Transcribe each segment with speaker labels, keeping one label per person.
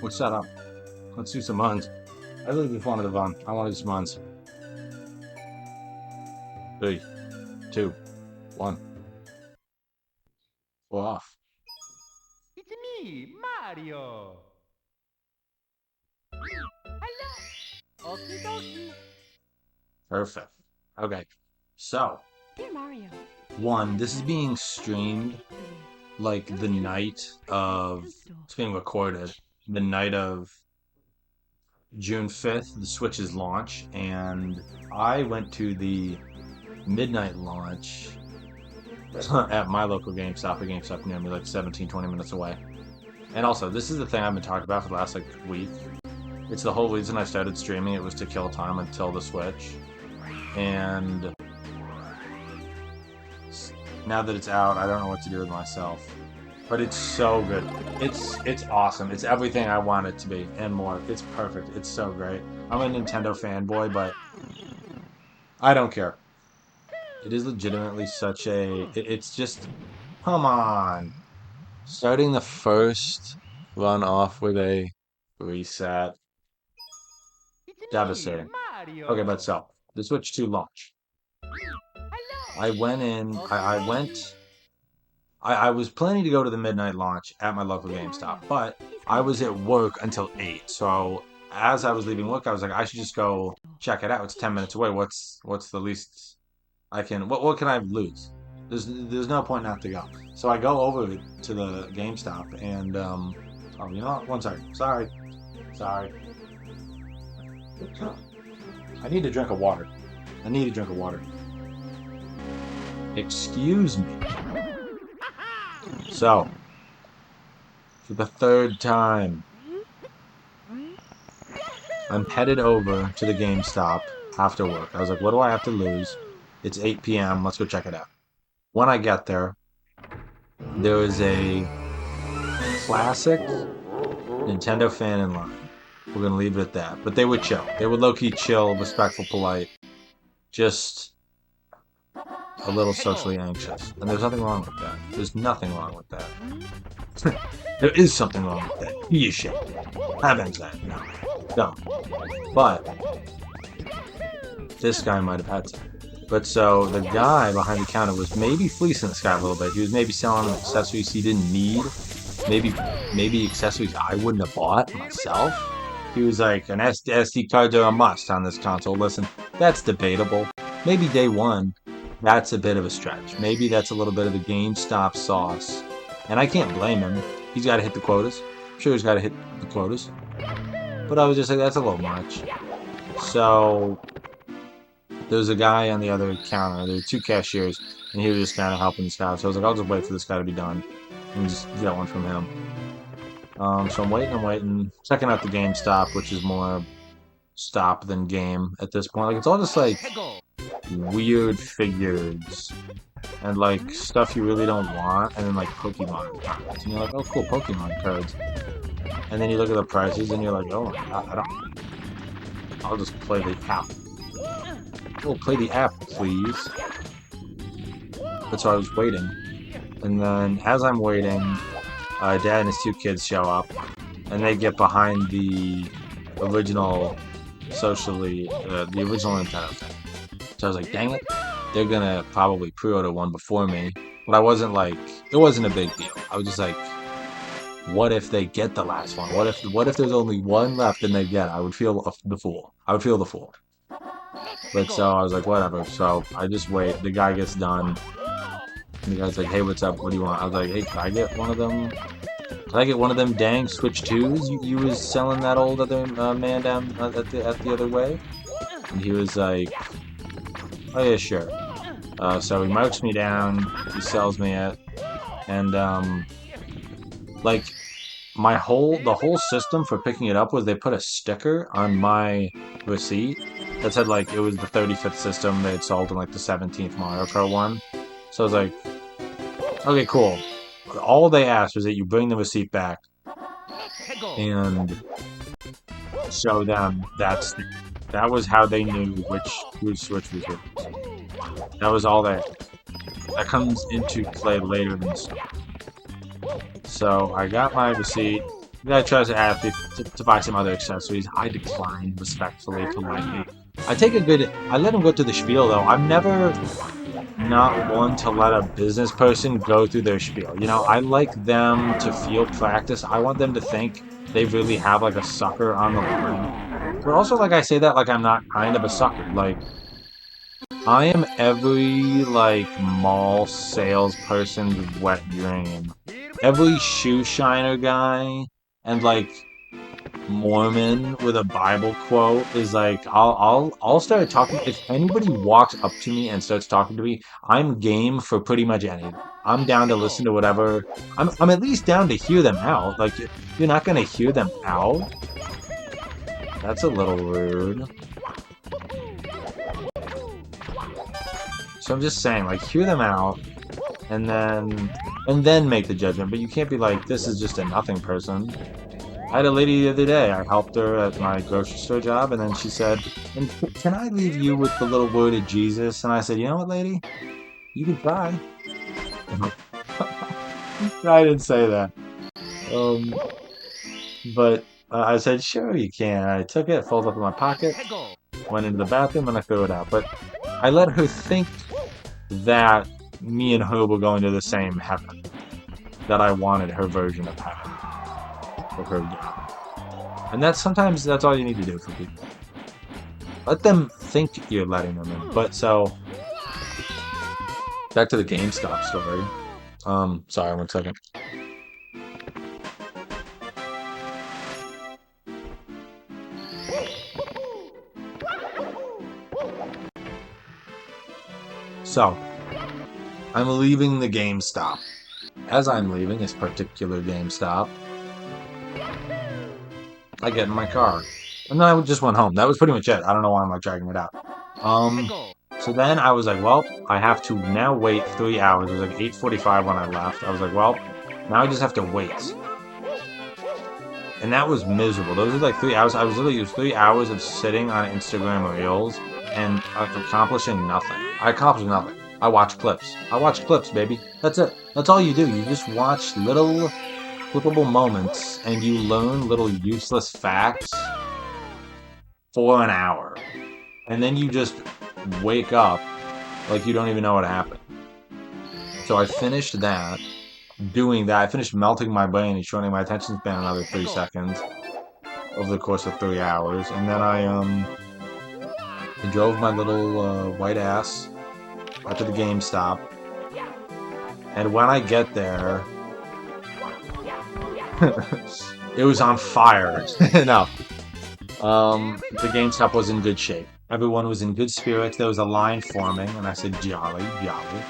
Speaker 1: Let's set up. Let's do some runs. I really just wanted to run. I want to do some runs. 3, 2, 1. We're off.
Speaker 2: It's me, Mario. Hello. Okie dokie.
Speaker 1: Perfect. Okay. So,
Speaker 3: Dear Mario.
Speaker 1: this is being streamed like the night of, it's being recorded the night of June 5th, the Switch's launch, and I went to the midnight launch at my local GameStop, a GameStop near me, like 17, 20 minutes away. And also, this is the thing I've been talking about for the last like week. It's the whole reason I started streaming. It was to kill time until the Switch. And now that it's out, I don't know what to do with myself. But it's so good. It's awesome. It's everything I want it to be and more. It's perfect. It's so great. I'm a Nintendo fanboy, but I don't care. It is legitimately such a... It's just... Come on. Starting the first run off with a reset.
Speaker 2: It's me,
Speaker 1: Devastating.
Speaker 2: Mario.
Speaker 1: Okay, but so, the Switch 2 launch. I went in... I was planning to go to the midnight launch at my local GameStop, but I was at work until 8, so as I was leaving work, I was like, I should just go check it out. It's 10 minutes away. What's the least I can... What can I lose? There's no point not to go. So I go over to the GameStop, and, oh, you know what? One second. Sorry. I need a drink of water. Excuse me. So, for the third time, I'm headed over to the GameStop after work. I was like, what do I have to lose? It's 8 p.m. Let's go check it out. When I get there, there is a classic Nintendo fan in line. We're going to leave it at that. But they were chill. They were low-key chill, respectful, polite. Just a little socially anxious. And there's nothing wrong with that. There's nothing wrong with that. There is something wrong with that. Be ashamed. Have anxiety. No. But this guy might have had some. But so the guy behind the counter was maybe fleecing this guy a little bit. He was maybe selling accessories he didn't need. Maybe accessories I wouldn't have bought myself. He was like, an SD cards are a must on this console. Listen, that's debatable. Maybe day one, that's a bit of a stretch. Maybe that's a little bit of the GameStop sauce. And I can't blame him. He's got to hit the quotas. I'm sure he's got to hit the quotas. But I was just like, that's a little much. So there was a guy on the other counter. There were 2 cashiers, and he was just kind of helping this guy. So I was like, I'll just wait for this guy to be done and just get one from him. So I'm waiting, checking out the GameStop, which is more stop than game at this point. Like, it's all just like weird figures and like stuff you really don't want, and then like Pokemon cards. And you're like, oh cool, Pokemon cards. And then you look at the prices and you're like, oh my god, I'll just play the app. We'll play the app, please. But so I was waiting. And then as I'm waiting, Dad and his 2 kids show up, and they get behind the original the original Nintendo thing. So I was like, dang it, they're gonna probably pre-order one before me. But I wasn't like, it wasn't a big deal. I was just like, what if they get the last one? What if there's only one left and they get it? I would feel the fool. But so I was like, whatever. So I just wait. The guy gets done. And the guy's like, hey, what's up? What do you want? I was like, hey, can I get one of them? Can I get one of them dang Switch 2s you was selling that old other man down at the other way? And he was like, oh yeah, sure. So he marks me down. He sells me it. And like the whole system for picking it up was they put a sticker on my receipt that said like it was the 35th system they had sold in like the 17th Mario Kart one. So I was like, okay, cool. All they asked was that you bring the receipt back and show them that was how they knew which Switch was yours. That was all that comes into play later in the story. So I got my receipt, The guy tries to ask me to buy some other accessories. I decline respectfully, politely. I let him go through the spiel though. I'm never not one to let a business person go through their spiel. You know, I like them to feel practice. I want them to think they really have like a sucker on the line. But also, like I say that like I'm not kind of a sucker. Like I am every like mall salesperson's wet dream.
Speaker 2: Here we
Speaker 1: Every shoe
Speaker 2: go!
Speaker 1: shiner guy and like Mormon with a Bible quote is like I'll start talking if anybody walks up to me and starts talking to me, I'm game for pretty much anything. I'm down to listen to whatever. I'm at least down to hear them out. Like you're not gonna hear them out. That's a little rude. So I'm just saying, like, hear them out and then make the judgment. But you can't be like, this is just a nothing person. I had a lady the other day. I helped her at my grocery store job, and then she said, "And can I leave you with the little word of Jesus?" And I said, "You know what, lady? You can try." I didn't say that. Um, but I said, "Sure, you can." I took it, folded up in my pocket,
Speaker 2: Tego!
Speaker 1: went into the bathroom, and I threw it out. But I let her think that me and her were going to the same heaven. That I wanted her version of heaven for her God. And that's sometimes that's all you need to do for people. Let them think you're letting them in. But so back to the GameStop story. Sorry, 1 second. So I'm leaving the GameStop. As I'm leaving this particular GameStop, I get in my car. And then I just went home. That was pretty much it. I don't know why I'm like dragging it out. Um,
Speaker 2: Tego!
Speaker 1: so then I was like, well, I have to now wait 3 hours. It was like 8:45 when I left. I was like, well, now I just have to wait. And that was miserable. Those were like 3 hours. I was literally it was 3 hours of sitting on Instagram Reels and accomplishing nothing. I accomplished nothing. I watch clips. I watch clips, baby. That's it. That's all you do. You just watch little clippable moments and you learn little useless facts for an hour. And then you just wake up like you don't even know what happened. So I finished that, doing that. I finished melting my brain and shortening my attention span another three
Speaker 2: Tego!
Speaker 1: seconds over the course of 3 hours. And then I drove my little white ass out to the GameStop. And when I get there, it was on fire. No, the GameStop was in good shape. Everyone was in good spirits. There was a line forming, and I said, "Jolly, jolly."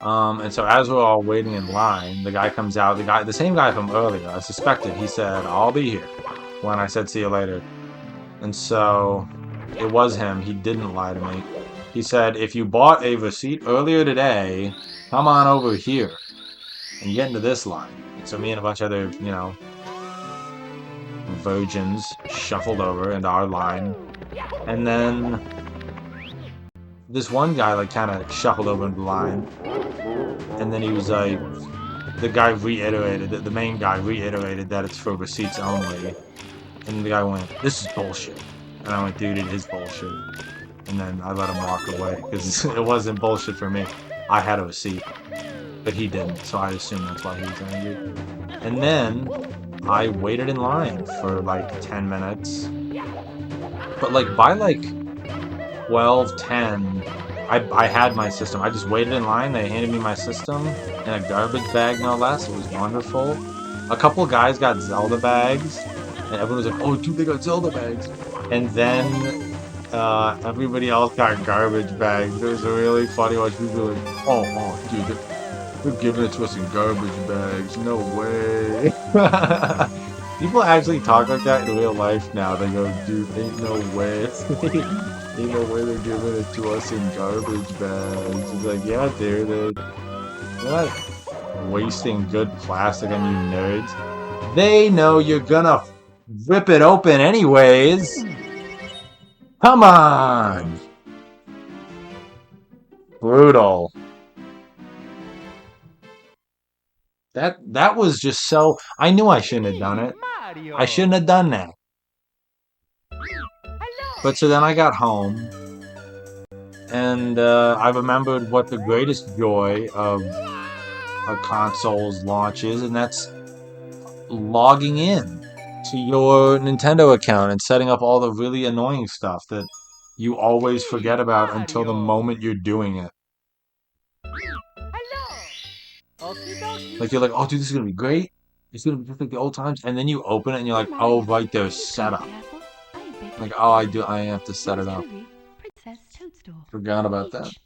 Speaker 1: And so as we're all waiting in line, the guy comes out. The same guy from earlier. I suspected. He said, "I'll be here." When I said, "See you later," and so it was him. He didn't lie to me. He said, "If you bought a receipt earlier today, come on over here and get into this line." And so me and a bunch of other, virgins shuffled over into our line. And then this one guy, like, kind of shuffled over into the line. And then he was like, the guy reiterated, the main guy reiterated that it's for receipts only. And the guy went, "This is bullshit." And I went, "Dude, it is bullshit." And then I let him walk away because it wasn't bullshit for me. I had a receipt, but he didn't, so I assume that's why he was angry. And then I waited in line for like 10 minutes. But like by like 12:10, I had my system. I just waited in line. They handed me my system in a garbage bag, no less. It was wonderful. A couple guys got Zelda bags, and everyone was like, "Oh, dude, they got Zelda bags." And then everybody else got garbage bags. It was really funny watching people like, "Oh, dude, they're giving it to us in garbage bags. No way." People actually talk like that in real life now. They go, "Dude, ain't no way." Ain't no way they're giving it to us in garbage bags. It's like, yeah, dude, they're not wasting good plastic on you nerds. They know you're gonna rip it open anyways. Come on. Brutal. That was just so. I knew I shouldn't have done it. I shouldn't
Speaker 2: Mario.
Speaker 1: have done that.
Speaker 2: Hello.
Speaker 1: But so then I got home, and I remembered what the greatest joy of a console's launch is, and that's logging in to your Nintendo account and setting up all the really annoying stuff that you always
Speaker 2: Me,
Speaker 1: forget about until the
Speaker 2: Mario.
Speaker 1: moment you're doing it.
Speaker 2: Hello. Okie dokie.
Speaker 1: Like you're like, oh, dude, this is gonna be great. It's gonna be just like the old times, and then you open it and you're
Speaker 3: Dear
Speaker 1: like, oh,
Speaker 3: Mario,
Speaker 1: right there's
Speaker 3: please come to the
Speaker 1: setup.
Speaker 3: castle. I beg to
Speaker 1: Like,
Speaker 3: be
Speaker 1: oh,
Speaker 3: seated.
Speaker 1: I have to set
Speaker 3: Yours
Speaker 1: it up.
Speaker 3: truly, Princess Toadstool.
Speaker 1: Forgot about that.
Speaker 3: Each